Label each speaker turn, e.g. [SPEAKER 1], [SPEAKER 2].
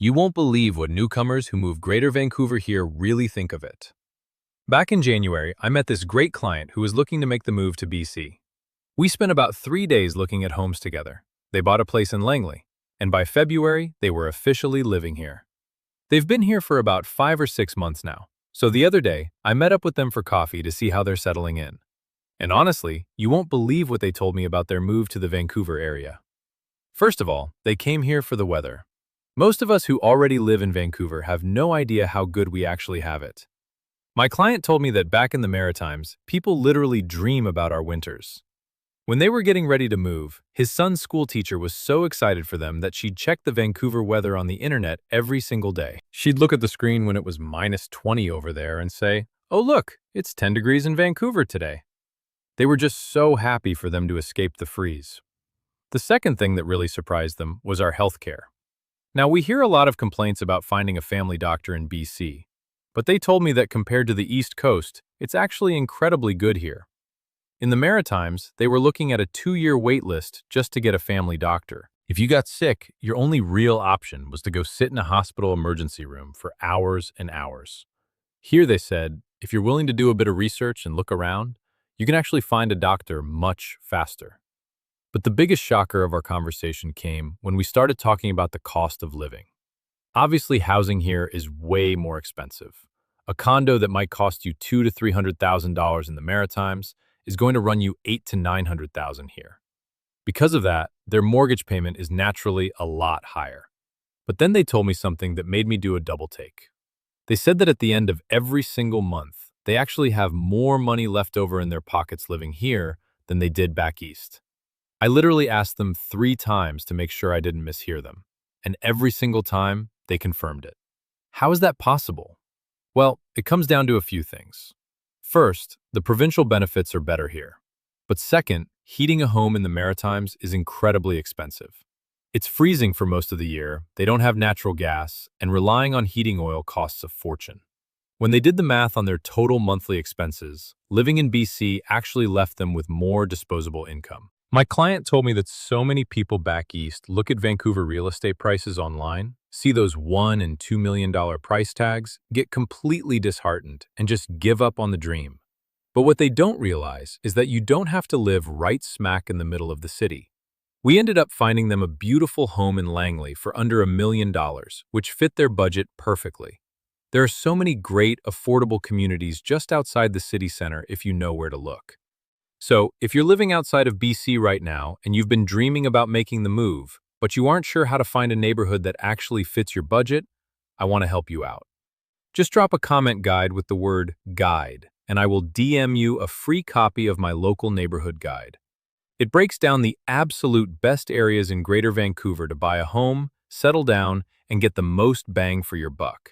[SPEAKER 1] You won't believe what newcomers who move Greater Vancouver here really think of it. Back in January, I met this great client who was looking to make the move to BC. We spent about 3 days looking at homes together. They bought a place in Langley, and by February, they were officially living here. They've been here for about 5 or 6 months now, so the other day, I met up with them for coffee to see how they're settling in. And honestly, you won't believe what they told me about their move to the Vancouver area. First of all, they came here for the weather. Most of us who already live in Vancouver have no idea how good we actually have it. My client told me that back in the Maritimes, people literally dream about our winters. When they were getting ready to move, his son's school teacher was so excited for them that she'd check the Vancouver weather on the internet every single day. She'd look at the screen when it was -20 over there and say, "Oh look, it's 10 degrees in Vancouver today." They were just so happy for them to escape the freeze. The second thing that really surprised them was our healthcare. Now, we hear a lot of complaints about finding a family doctor in BC, but they told me that compared to the East Coast, it's actually incredibly good here. In the Maritimes, they were looking at a 2-year wait list just to get a family doctor. If you got sick, your only real option was to go sit in a hospital emergency room for hours and hours. Here, they said, if you're willing to do a bit of research and look around, you can actually find a doctor much faster. But the biggest shocker of our conversation came when we started talking about the cost of living. Obviously, housing here is way more expensive. A condo that might cost you $200,000 to $300,000 in the Maritimes is going to run you $800,000 to $900,000 here. Because of that, their mortgage payment is naturally a lot higher. But then they told me something that made me do a double take. They said that at the end of every single month, they actually have more money left over in their pockets living here than they did back east. I literally asked them 3 times to make sure I didn't mishear them, and every single time, they confirmed it. How is that possible? Well, it comes down to a few things. First, the provincial benefits are better here. But second, heating a home in the Maritimes is incredibly expensive. It's freezing for most of the year, they don't have natural gas, and relying on heating oil costs a fortune. When they did the math on their total monthly expenses, living in BC actually left them with more disposable income. My client told me that so many people back east look at Vancouver real estate prices online, see those $1 and $2 million price tags, get completely disheartened, and just give up on the dream. But what they don't realize is that you don't have to live right smack in the middle of the city. We ended up finding them a beautiful home in Langley for under $1 million, which fit their budget perfectly. There are so many great, affordable communities just outside the city center if you know where to look. So, if you're living outside of BC right now and you've been dreaming about making the move, but you aren't sure how to find a neighborhood that actually fits your budget, I want to help you out. Just drop a comment guide with the word guide, and I will DM you a free copy of my local neighborhood guide. It breaks down the absolute best areas in Greater Vancouver to buy a home, settle down, and get the most bang for your buck.